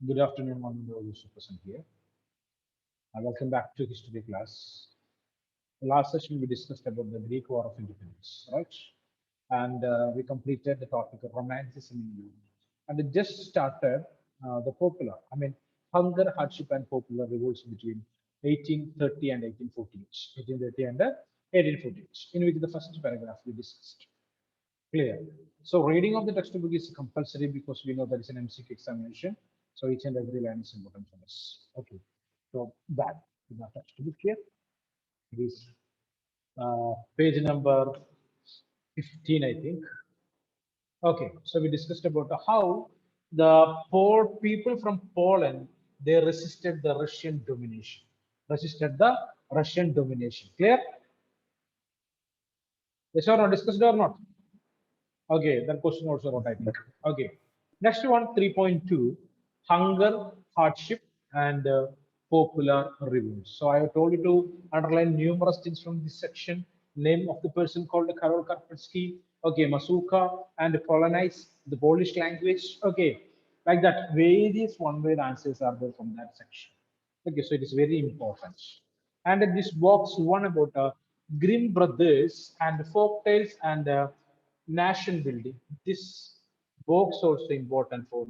Good afternoon, one and all those present here. Welcome back to history class. The last session we discussed about the Greek War of Independence, right? And we completed the topic of Romanticism in Europe. And it just started the popular, hunger, hardship, and popular revolts between 1830 and 1848. 1830 and 1848, in which the first paragraph we discussed. Clear. So reading of the textbook is compulsory because we know there is an MCQ examination. So each and every line is important for us. Okay. So that textbook here. It is page number 15, I think. Okay. So we discussed about how the poor people from Poland, they resisted the Russian domination. Resisted the Russian domination. Clear? Yes or no? Discussed or not? Okay, that question also what I think. Okay, next one 3.2, hunger, hardship, and popular revolts. So I have told you to underline numerous things from this section. Name of the person called Karol Karpetsky. Okay, Masuka and Polonize the Polish language. Okay, like that. Various one-word answers are there from that section. Okay, so it is very important. And this box one about Grimm brothers and folk tales and nation building. This box also important for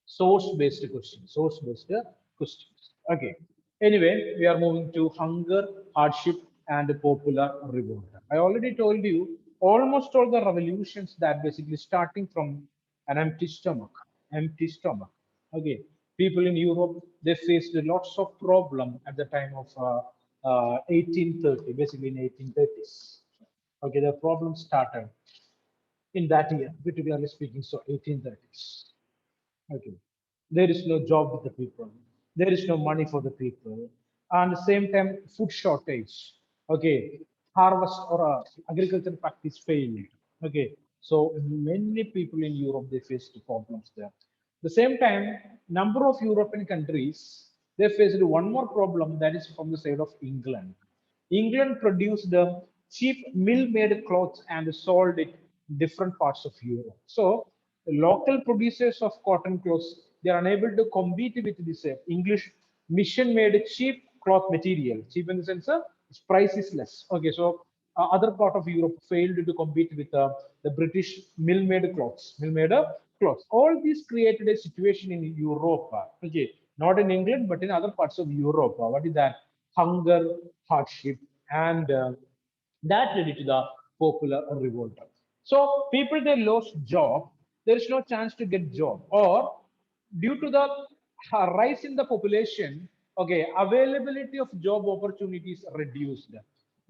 source-based questions. Source-based questions. Okay. Anyway, we are moving to hunger, hardship, and popular revolt. I already told you almost all the revolutions that basically starting from an empty stomach. Empty stomach. Okay. People in Europe, they faced lots of problem at the time of 1830, basically in 1830s. Okay, the problem started in that year, particularly speaking, so 1830s. Okay. There is no job with the people. There is no money for the people. And at the same time, food shortage. Okay. Harvest or agriculture practice failed. Okay. So many people in Europe, they faced problems there. The same time, number of European countries, they faced one more problem that is from the side of England. England produced the cheap mill-made clothes and sold it in different parts of Europe. So local producers of cotton clothes, they are unable to compete with this English mission-made cheap cloth material. Cheap in the sense its price is less. Okay, so other part of Europe failed to compete with the British mill-made clothes. Mill-made clothes. All this created a situation in Europe. Okay, not in England, but in other parts of Europe. What is that? Hunger, hardship, and that led to the popular revolt. So people they lost job. There is no chance to get job, or due to the rise in the population, okay, availability of job opportunities reduced.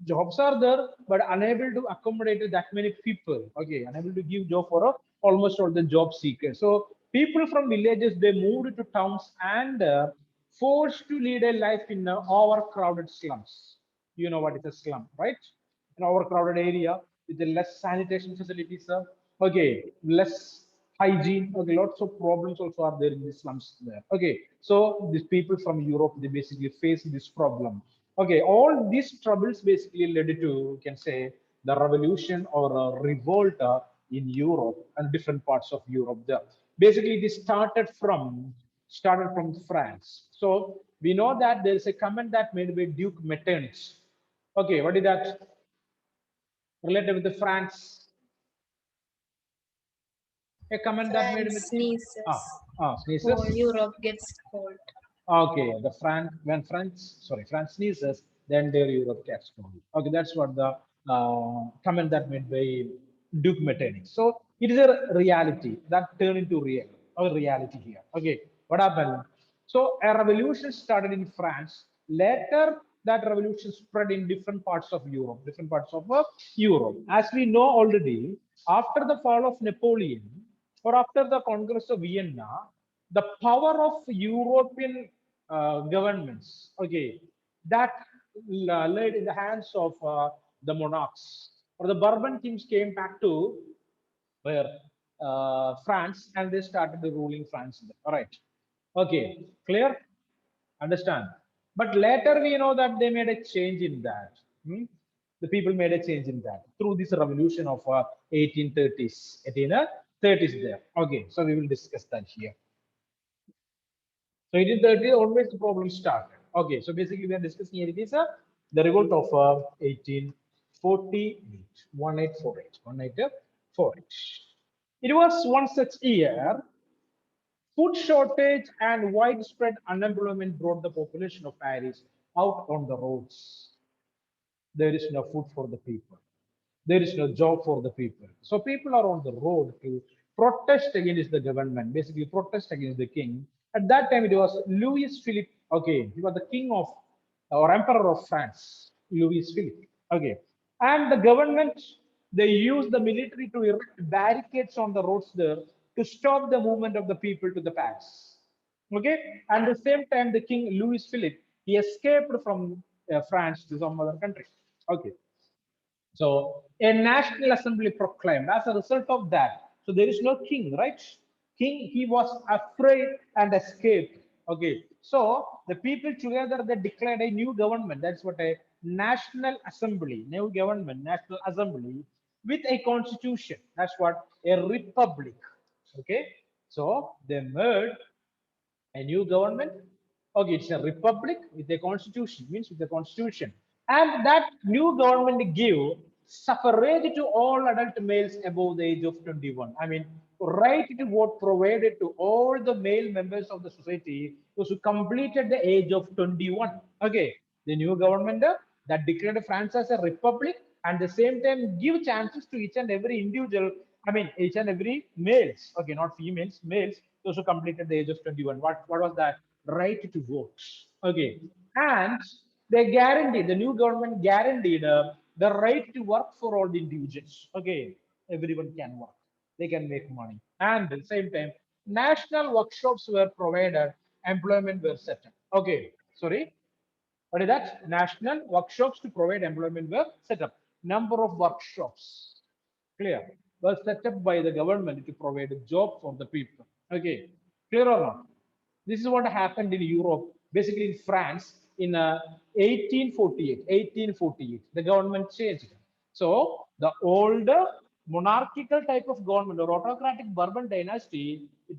Jobs are there, but unable to accommodate that many people. Okay, unable to give job for almost all the job seekers. So people from villages they moved to towns and forced to lead a life in overcrowded slums. You know what is a slum, right? An overcrowded area with the less sanitation facilities, okay, less hygiene, okay, lots of problems also are there in the slums there. Okay, so these people from Europe they basically face this problem. Okay, all these troubles basically led to, you can say, the revolution or a revolt in Europe and different parts of Europe there. Basically, this started from France. So we know that there is a comment that made by Duke Metternich. Okay, what is that? Related with the France, a comment that made France with sneezes. sneezes. Whole Europe gets cold. Okay, the France when France sneezes, then their Europe gets cold. Okay, that's what the comment that made by Duke Metternich. So it is a reality that turned into real or reality here. Okay, what happened? So a revolution started in France. Later, that revolution spread in different parts of Europe, different parts of Europe. As we know already, after the fall of Napoleon or after the Congress of Vienna, the power of European governments, okay, that laid in the hands of the monarchs or the Bourbon kings came back to where France and they started ruling France. All right, okay, clear, understand. But later we know that they made a change in that. The people made a change in that through this revolution of 1830s, 1830s there. Okay, so we will discuss that here. So 1830, always the problem started. Okay, so basically we are discussing here, it is the revolt of 1848, 1848, 1848. It was one such year. Food shortage and widespread unemployment brought the population of Paris out on the roads. There is no food for the people. There is no job for the people. So people are on the road to protest against the government, basically protest against the king. At that time, it was Louis Philippe. Okay, he was the king of or emperor of France, Louis Philippe. Okay, and the government, they used the military to erect barricades on the roads there to stop the movement of the people to the Paris. Okay, and at the same time, the king Louis Philippe, he escaped from France to some other country. Okay, so a national assembly proclaimed as a result of that. So there is no king, right? King, he was afraid and escaped. Okay. So the people together, they declared a new government. That's what a national assembly, new government, national assembly with a constitution. That's what a republic. Okay. So they made a new government. Okay, it's a republic with a constitution, means with a constitution. And that new government give suffrage to all adult males above the age of 21. I mean, right to vote provided to all the male members of the society those who completed the age of 21. Okay, the new government that declared France as a republic and the same time give chances to each and every individual. I mean, each and every males. Okay, not females, males. Those who completed the age of 21. What was that? Right to vote. Okay, and they guaranteed, the new government guaranteed the right to work for all the individuals. Okay, everyone can work, they can make money, and at the same time, national workshops were provided, employment were set up. Okay, sorry, what is that? National workshops to provide employment were set up. Number of workshops, clear, were set up by the government to provide a job for the people. Okay, clear or not? This is what happened in Europe, basically in France in 1848. 1848, the government changed. So the older monarchical type of government or autocratic Bourbon dynasty, it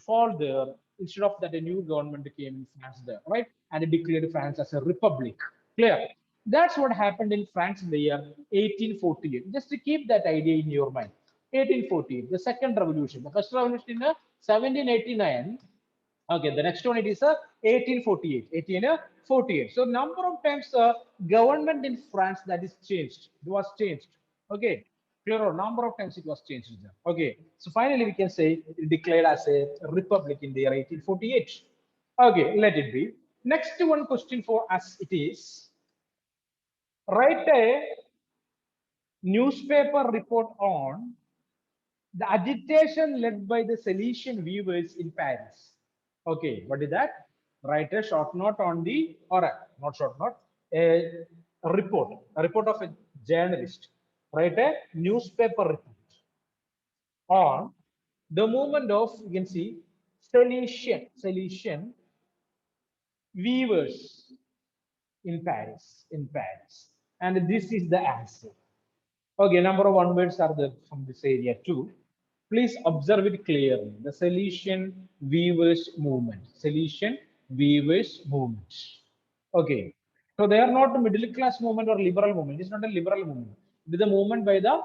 fall there. Instead of that, a new government came in France there, right? And it declared France as a republic. Clear? That's what happened in France in the year 1848. Just to keep that idea in your mind. 1848, the second revolution. The first revolution in 1789. Okay, the next one it is 1848. 1848. So number of times government in France that is changed. It was changed. Okay, clear or number of times it was changed. Okay, so finally we can say it declared as a republic in the year 1848. Okay, let it be. Next one question for us it is, write a newspaper report on the agitation led by the Salesian weavers in Paris. Okay, what is that? Write a short note on the, or not short note, a report of a journalist. Write a newspaper report on the movement of, you can see, Salesian weavers in Paris. And this is the answer. Okay, number of one words are there from this area too. Please observe it clearly. The Salesian weavers movement. Salesian weavers movement. Okay. So they are not a middle class movement or liberal movement. It's not a liberal movement. It is a movement by the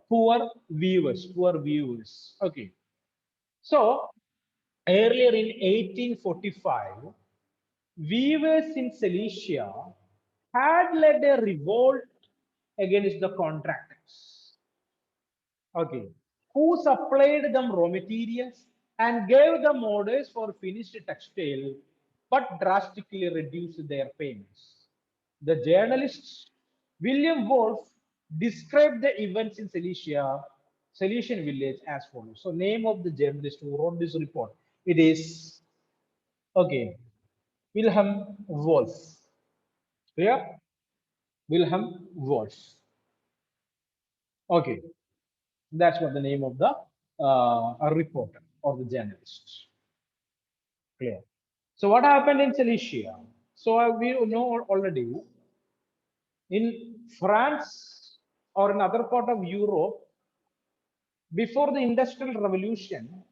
poor weavers. Poor weavers. Okay. So earlier in 1845, weavers in Silesia had led a revolt against the contractors. Okay, who supplied them raw materials and gave them orders for finished textile, but drastically reduced their payments. The journalist William Wolfe described the events in Silesian village as follows. So, name of the journalist who wrote this report, it is okay, Wilhelm Wolff. Clear? Wilhelm Wolff. Okay, that's what the name of the reporter or the journalist. Clear. So what happened in Cilicia? So we know already in France or in other part of Europe before the Industrial Revolution,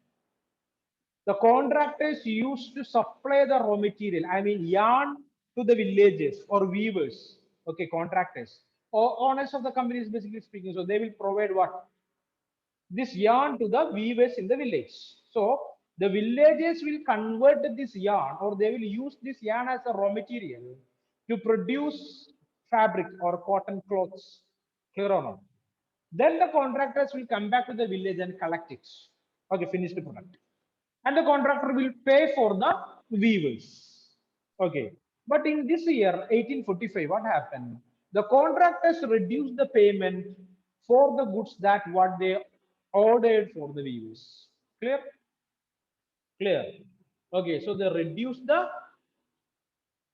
The contractors used to supply the raw material, I mean yarn, to the villages or weavers. Okay, contractors or owners of the companies, basically speaking. So they will provide what? This yarn to the weavers in the village. So the villages will convert this yarn, or they will use this yarn as a raw material to produce fabric or cotton clothes. Clear or not? Then the contractors will come back to the village and collect it. Okay, finished product. And the contractor will pay for the weavers. Okay. But in this year, 1845, what happened? The contractors reduced the payment for the goods that what they ordered for the weavers. Clear? Clear. Okay, so they reduced the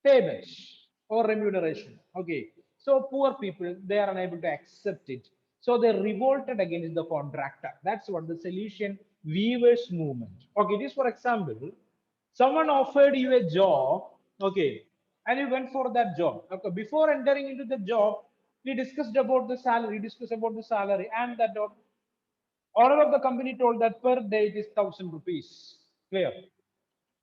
payment or remuneration. Okay, so poor people, they are unable to accept it. So they revolted against the contractor. That's what the solution weavers movement. Okay, this for example, someone offered you a job, okay, and you went for that job. Okay, before entering into the job, we discussed about the salary, and that owner of the company told that per day it is 1,000 rupees. Clear?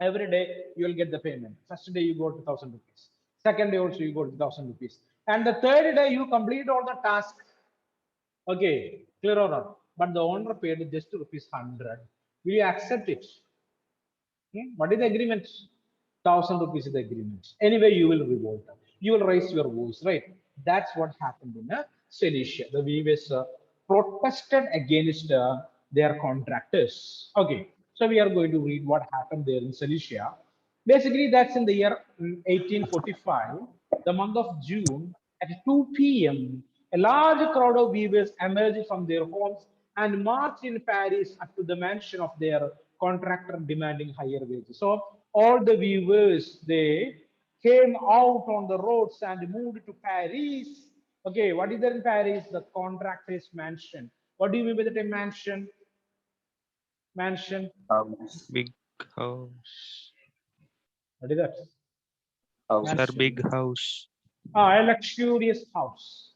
Every day you will get the payment. First day you go to 1,000 rupees, second day also you go to 1,000 rupees, and the third day you complete all the tasks. Okay, clear or not? But the owner paid just rupees 100. Will you accept it? What is the agreement? 1,000 rupees is the agreement. Anyway, you will revolt. You will raise your voice, right? That's what happened in Cilicia. The weavers protested against their contractors. Okay, so we are going to read what happened there in Cilicia. Basically, that's in the year 1845, the month of June, at 2 p.m. A large crowd of weavers emerged from their homes and marched in Paris up to the mansion of their contractor demanding higher wages. So all the weavers, they came out on the roads and moved to Paris. Okay, what is there in Paris? The contractor's mansion. What do you mean by the term mansion? Mansion. Big house. What is that? Sir, House. big Mansion. house. A luxurious house.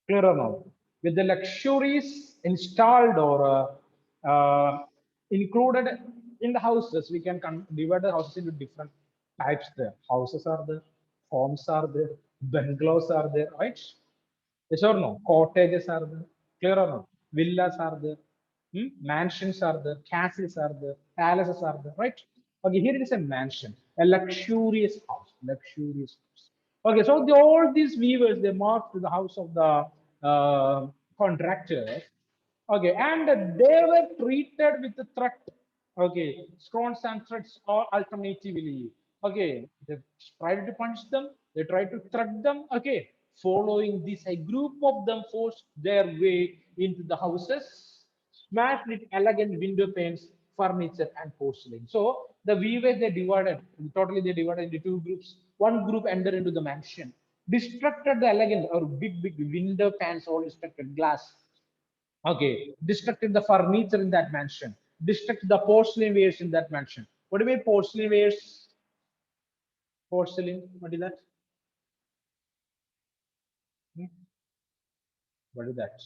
Clear or no? With the luxuries installed or included in the houses, we can divide the houses into different types. There, houses are there, homes are there, bungalows are there, right? Yes or no? Cottages are there. Clear or no? Villas are there. Mansions are there. Castles are there. Palaces are there. Right? Okay, here it is a mansion, a luxurious house. Luxurious house. Okay, so all these weavers, they marched to the house of the contractor. Okay, and they were treated with the threat. Okay, scorns and threats or alternatively. Okay, they tried to punish them, they tried to threat them. Okay, following this, a group of them forced their way into the houses, smashed with elegant window panes, furniture, and porcelain. So the weavers, they divided, totally they divided into two groups. One group entered into the mansion, destructed the elegant or big window panes, all destructed glass. Okay, destructed the furniture in that mansion, destructed the porcelain wares in that mansion. What do you mean porcelain wares? Porcelain, what is that? Hmm, what is that?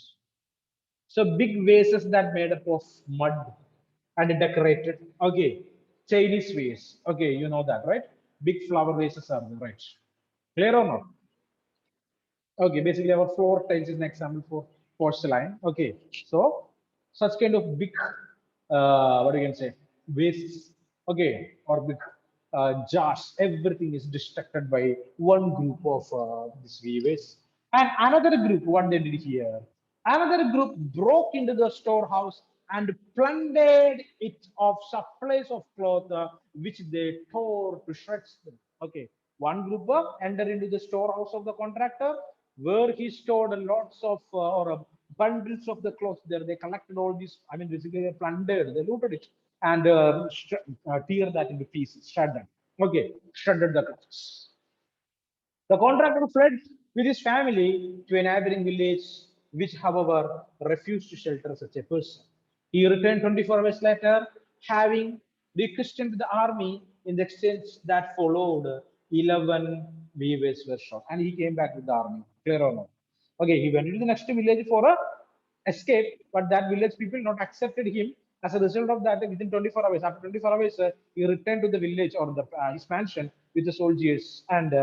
So big vases that made up of mud and decorated. Okay, Chinese vase. Okay, you know that, right? Big flower vases are there, right? Clear or not? Okay, basically our floor tiles is an example for porcelain. Okay, so such kind of big, what you can say, wastes. Okay, or big jars. Everything is destructed by one group of these weavers, and another group. What they did here? Another group broke into the storehouse and plundered it of supplies of cloth, which they tore to shreds. Okay, one group entered into the storehouse of the contractor, where he stored lots of bundles of the clothes. There, they collected all these. I mean, basically, they plundered, they looted it, and tear that into pieces, shredded. Okay, shredded the clothes. The contractor fled with his family to a neighboring village, which, however, refused to shelter such a person. He returned 24 hours later, having requested the army. In the exchange that followed, 11 weavers were shot, and he came back with the army. Clear or not? Okay, he went into the next village for a escape, but that village people not accepted him. As a result of that, within 24 hours, after 24 hours, he returned to the village or his mansion with the soldiers and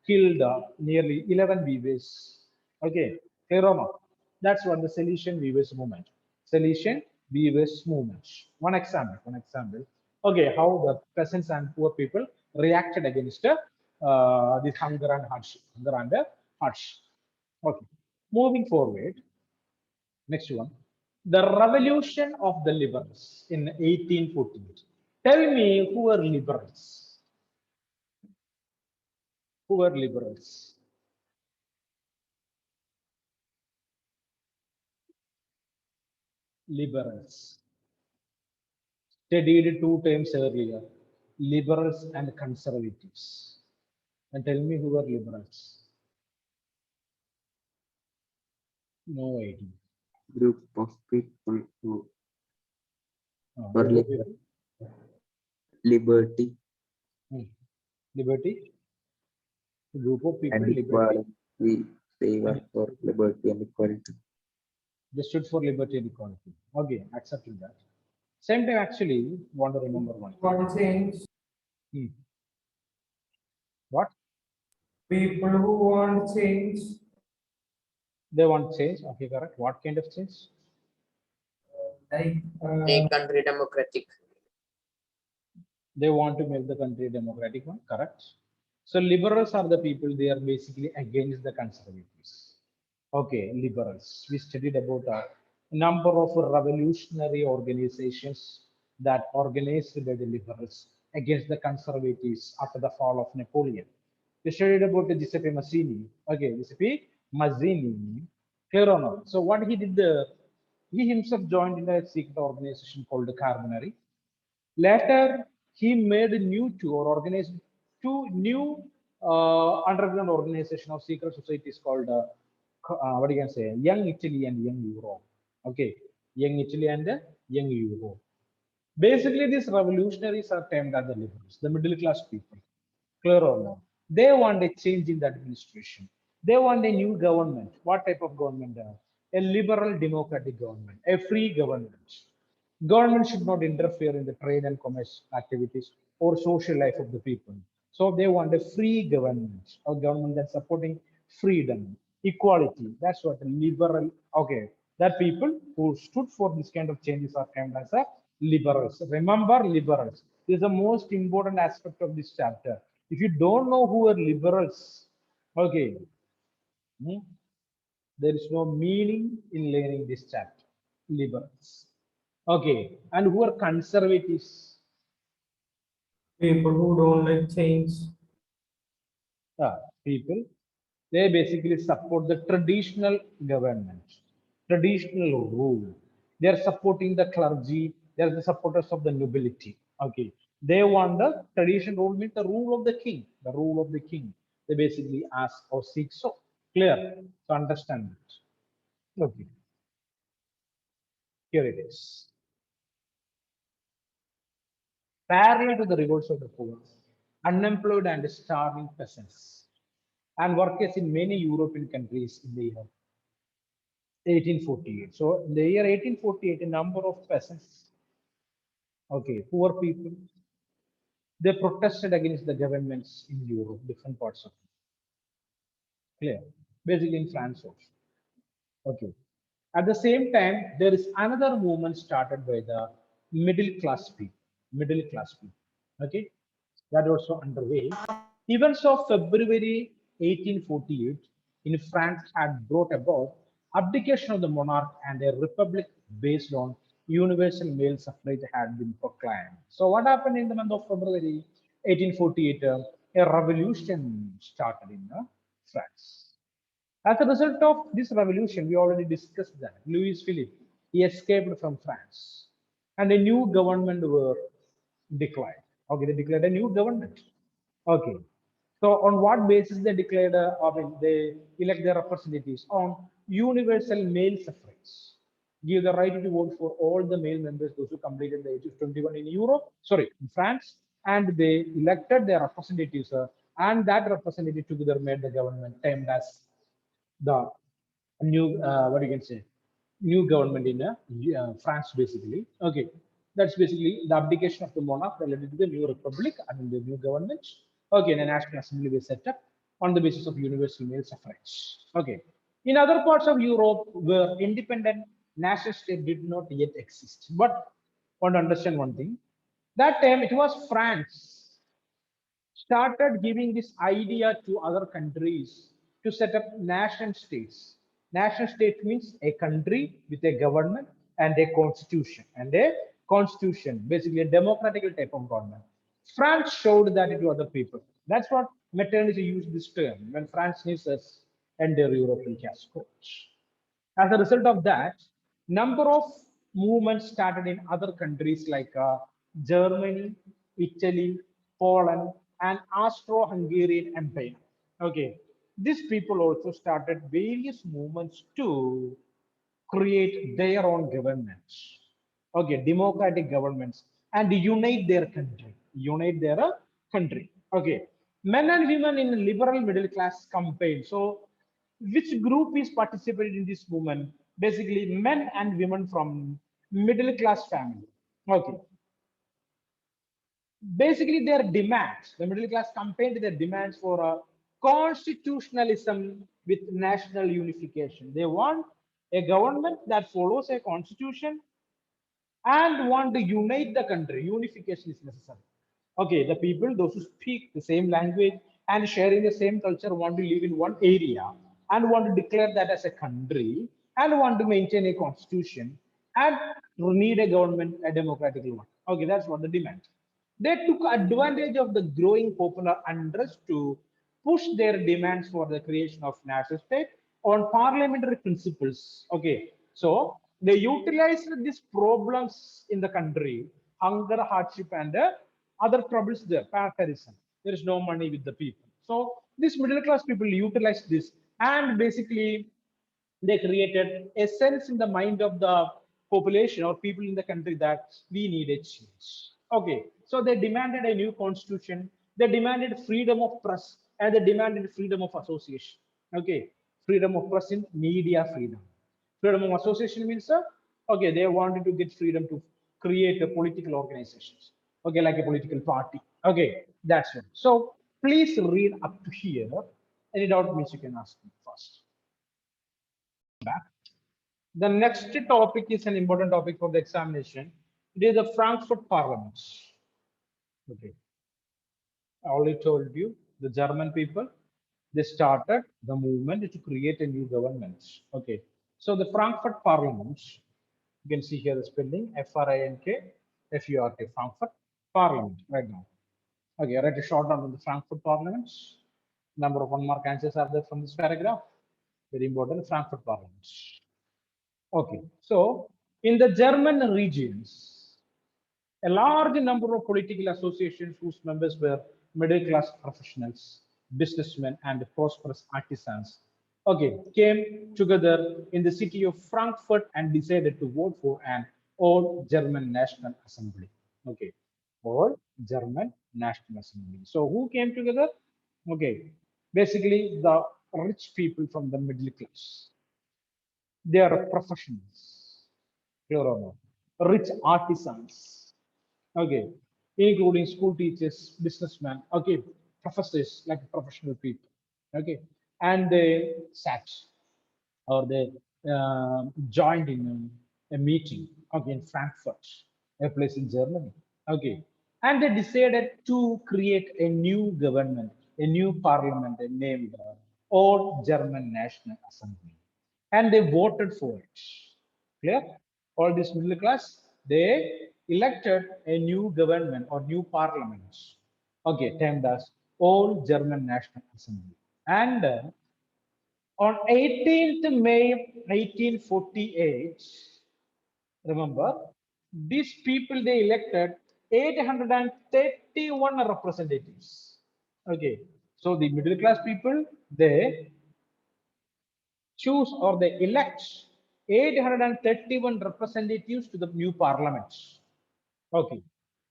killed nearly 11 weavers. Okay, clear or not? That's what the Silesian weavers movement. Silesian weavers movement. One example. One example. Okay, how the peasants and poor people reacted against this hunger and hardship. Hunger and hardship. Okay, moving forward. Next one. The revolution of the liberals in 1848. Tell me who were liberals? Who were liberals? Liberals. Studied two times earlier. Liberals and conservatives. And tell me who were liberals? No idea. Group of people who for Group of people. liberty Hmm. Liberty. Group of people. and Liberty. equality. They were for liberty and equality. They stood for liberty and equality. Okay, accepted that. Same time, actually, want to remember one. Want change. Hmm. What? People who want change. They want change. Okay, correct. What kind of change? Like Make country democratic. They want to make the country democratic one. Correct. So liberals are the people. They are basically against the conservatives. Okay, liberals. We studied about a number of revolutionary organizations that organized by the liberals against the conservatives after the fall of Napoleon. We studied about Giuseppe Mazzini. Okay, Giuseppe Mazzini. Clear or not? So what he did, he himself joined in a secret organization called the Carbonari. Later, he made a new tour, organized two new underground organization of secret societies called what do you can say, Young Italy and Young Europe. Okay, Young Italy and Young Europe. Basically, these revolutionaries are termed as the liberals, the middle class people. Clear or not? They want a change in the administration. They want a new government. What type of government? A liberal democratic government, a free government. Government should not interfere in the trade and commerce activities or social life of the people. So they want a free government, a government that's supporting freedom, equality. That's what the liberal, okay, that people who stood for this kind of changes are termed as a liberals. Remember liberals. This is the most important aspect of this chapter. If you don't know who are liberals, okay, hmm, there is no meaning in learning this chapter. Liberals. Okay, and who are conservatives? people who don't like change. People, they basically support the traditional government, traditional rule. They are supporting the clergy. They are the supporters of the nobility. Okay, they want the traditional rule, means the rule of the king, the rule of the king. They basically ask or seek. So clear to understand it. Okay, here it is. Parallel to the revolts of the poor, unemployed and starving peasants and workers in many European countries in the year 1848. So in the year 1848, a number of peasants, okay, poor people, they protested against the governments in Europe, different parts of it. Clear. Basically in France also. Okay. At the same time, there is another movement started by the middle class people. Middle class people. Okay. That also underway. Events of February 1848 in France had brought about abdication of the monarch and a republic based on universal male suffrage had been proclaimed. So what happened in the month of February 1848? A revolution started in France. As a result of this revolution, we already discussed that Louis Philippe, he escaped from France, and a new government were declared. Okay, they declared a new government. Okay, so on what basis they declared? I mean, they elect their representatives on universal male suffrage. Give the right to vote for all the male members, those who completed the age of 21 in Europe, sorry, in France, and they elected their representatives, and that representative together made the government termed as the new what you can say new government in France, basically. Okay, that's basically the abdication of the monarch related to the new republic and the new government. Okay, and a national assembly was set up on the basis of universal male suffrage. Okay, in other parts of Europe where independent national state did not yet exist, but want to understand one thing. That time it was France started giving this idea to other countries to set up nation states. Nation state means a country with a government and a constitution, basically a democratic type of government. France showed that to other people. That's what Metternich used this term when France needs us enter European cascade. As a result of that, number of movements started in other countries like Germany, Italy, Poland, and Austro-Hungarian Empire. Okay, these people also started various movements to create their own governments. Okay, democratic governments and unite their country. Unite their country. Okay, men and women in liberal middle class campaign. So which group is participated in this movement? Basically men and women from middle class family. Okay, basically their demands, the middle class campaigned their demands for a constitutionalism with national unification. They want a government that follows a constitution and want to unite the country. Unification is necessary. Okay, the people, those who speak the same language and sharing the same culture, want to live in one area and want to declare that as a country and want to maintain a constitution and need a government, a democratic one. Okay, that's what the demand. They took advantage of the growing popular unrest to push their demands for the creation of national state on parliamentary principles. Okay, so they utilized these problems in the country, hunger, hardship, and other troubles there, comparison. There is no money with the people. So these middle class people utilized this and basically they created a sense in the mind of the population or people in the country that we need a change. Okay, so they demanded a new constitution, they demanded freedom of press, and they demanded freedom of association. Okay, freedom of press in media freedom. Freedom of association means, okay, they wanted to get freedom to create a political organizations. Okay, like a political party. Okay, that's it. So please read up to here. Any doubt means you can ask me first. Back. The next topic is an important topic for the examination. It is the Frankfurt Parliament. Okay. I already told you the German people, they started the movement to create a new government. Okay. So the Frankfurt Parliament, you can see here the spelling Frankfurt, Frankfurt Parliament right now. Okay, I write a short down on the Frankfurt Parliament. Number of 1 mark answers are there from this paragraph. Very important, Frankfurt Parliament. Okay, so in the German regions, a large number of political associations whose members were middle class professionals, businessmen, and prosperous artisans, okay, came together in the city of Frankfurt and decided to vote for an all German National Assembly. Okay, all German National Assembly. So who came together? Okay, basically the rich people from the middle class. They are professionals, clear or not? Rich artisans, okay, including school teachers, businessmen, okay, professors, like professional people, okay, and they sat or they joined in a meeting, okay, in Frankfurt, a place in Germany, okay, and they decided to create a new government, a new parliament named All German National Assembly, and they voted for it. Clear? All this middle class, they elected a new government or new parliament, okay, termed as All German National Assembly, and on 18th May 1848, remember, these people they elected 831 representatives. Okay, so the middle class people they choose or they elect 831 representatives to the new parliament. Okay.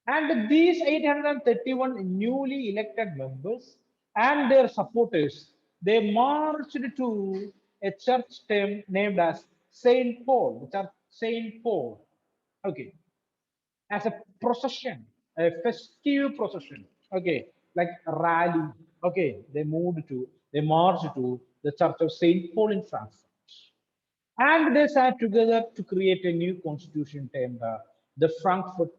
And these 831 newly elected members and their supporters, they marched to a church named as Saint Paul, the church Saint Paul. Okay, as a procession, a festive procession. Okay, like a rally. Okay, they marched to the Church of Saint Paul in Frankfurt, and they sat together to create a new constitution termed the Frankfurt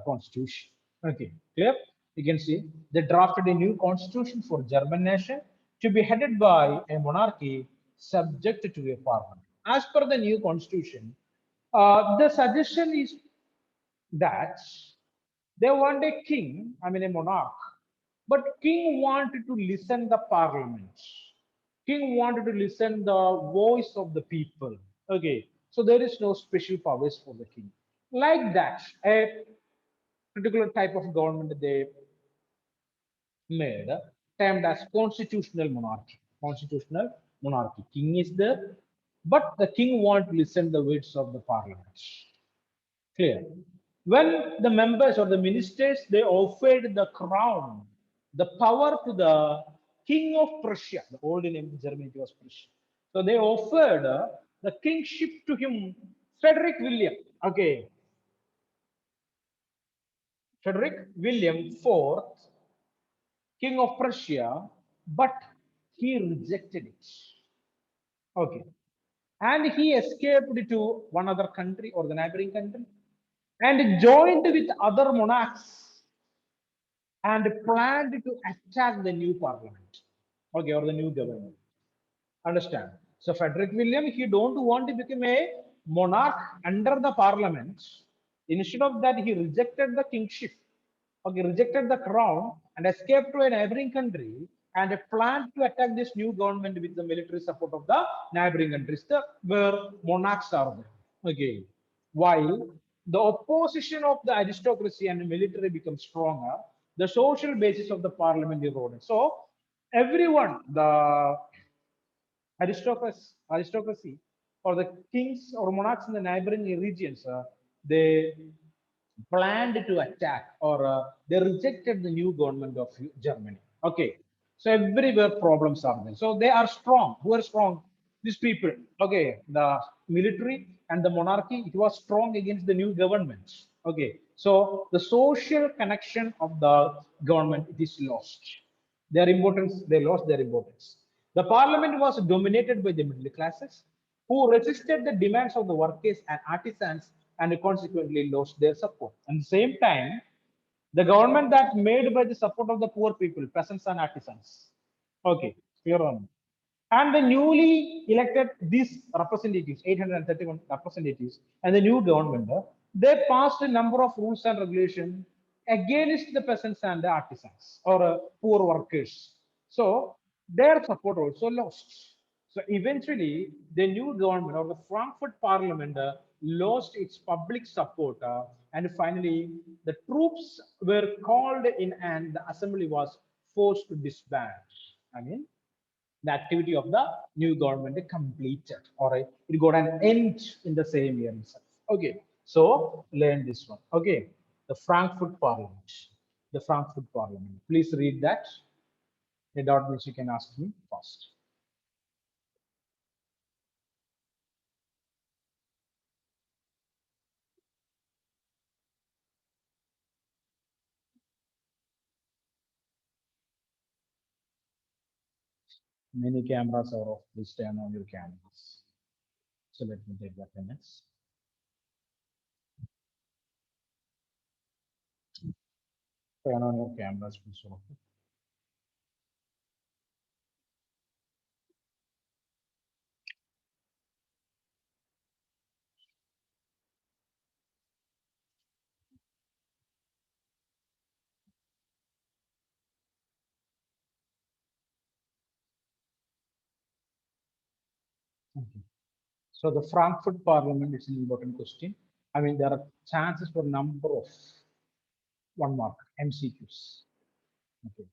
Constitution. Okay, clear? You can see they drafted a new constitution for German nation to be headed by a monarchy subject to a parliament. As per the new constitution, the suggestion is that they want a king, I mean a monarch, but king wanted to listen the parliament. King wanted to listen the voice of the people. Okay, so there is no special powers for the king. Like that, a particular type of government they made, termed as constitutional monarchy. Constitutional monarchy. King is there, but the king wants to listen the words of the parliament. Clear. When the members or the ministers they offered the crown, the power to the king of Prussia, the old name of Germany was Prussia. So they offered the kingship to him, Frederick William. Okay, Frederick William IV, king of Prussia, but he rejected it. Okay, and he escaped to one other country or the neighboring country and joined with other monarchs and planned to attack the new parliament, okay, or the new government. Understand? So Frederick William, he don't want to become a monarch under the parliament. Instead of that, he rejected the kingship, okay, rejected the crown and escaped to a neighboring country and planned to attack this new government with the military support of the neighboring countries, where monarchs are there. Okay, while the opposition of the aristocracy and the military becomes stronger, the social basis of the parliament eroded. So everyone, the aristocracy or the kings or monarchs in the neighboring regions, they planned to attack or they rejected the new government of Germany. Okay, so everywhere problems are there. So they are strong. Who are strong? These people. Okay, the military and the monarchy, it was strong against the new government. Okay, so the social connection of the government it is lost. Their importance, they lost their importance. The parliament was dominated by the middle classes who resisted the demands of the workers and artisans and consequently lost their support. At the same time, the government that made by the support of the poor people, peasants and artisans. Okay, clear on. And the newly elected these representatives, 831 representatives, and the new government, they passed a number of rules and regulations against the peasants and the artisans or poor workers. So their support also lost. So eventually, the new government or the Frankfurt Parliament lost its public support, and finally, the troops were called in, and the assembly was forced to disband. I mean, the activity of the new government completed, or it got an end in the same year itself. Okay, so learn this one. Okay, the Frankfurt Parliament. The Frankfurt Parliament. Please read that. A doubt which you can ask me first. Many cameras are off. Please turn on your cameras. So let me take that minutes. Turn on your cameras, please. Okay. So the Frankfurt Parliament is an important question. I mean, there are chances for number of 1 mark MCQs. Okay.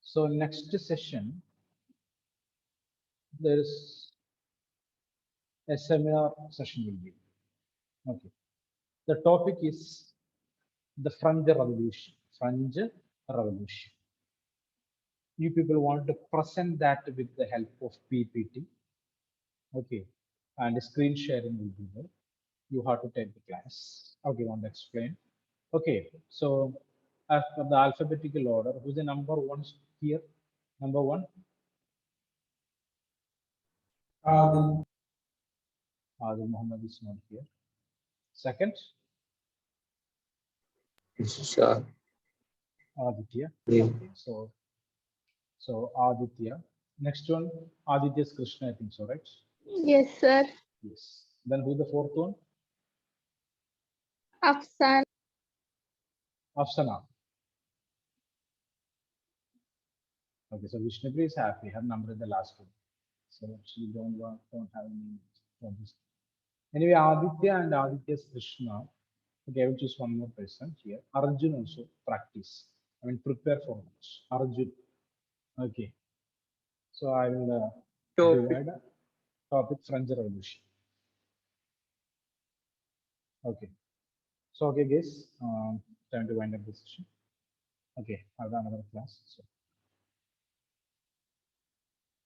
So next session, there is a seminar session will be. Okay. The topic is the French Revolution. French Revolution. you people want to present that with the help of PPT. Okay, and the screen sharing will be there. You have to take the class. Okay, want to explain. Okay, so as per the alphabetical order, who's the number one here? Number one, Adil. Adil Muhammad is not here. Second, Shah. Aditya. Yeah. Okay, so Aditya. Next one, Aditya's Krishna, I think so, right? Yes, sir. Yes. Then who the fourth one? Afsan. Afsana. Okay, so Vishnupriya is happy. Her number is the last one. So she don't have any problems. Anyway, Aditya and Aditya's Krishna. Okay, I will choose one more person here. Arjun also practice. I mean, prepare for much. Arjun. Okay. So I will Topic. divide a topic French Revolution. Okay. So okay, guys, time to wind up the session. Okay, I've done another class. So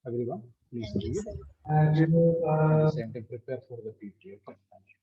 everyone, please review. And At the same time, prepare for the PPT. Okay, thank you.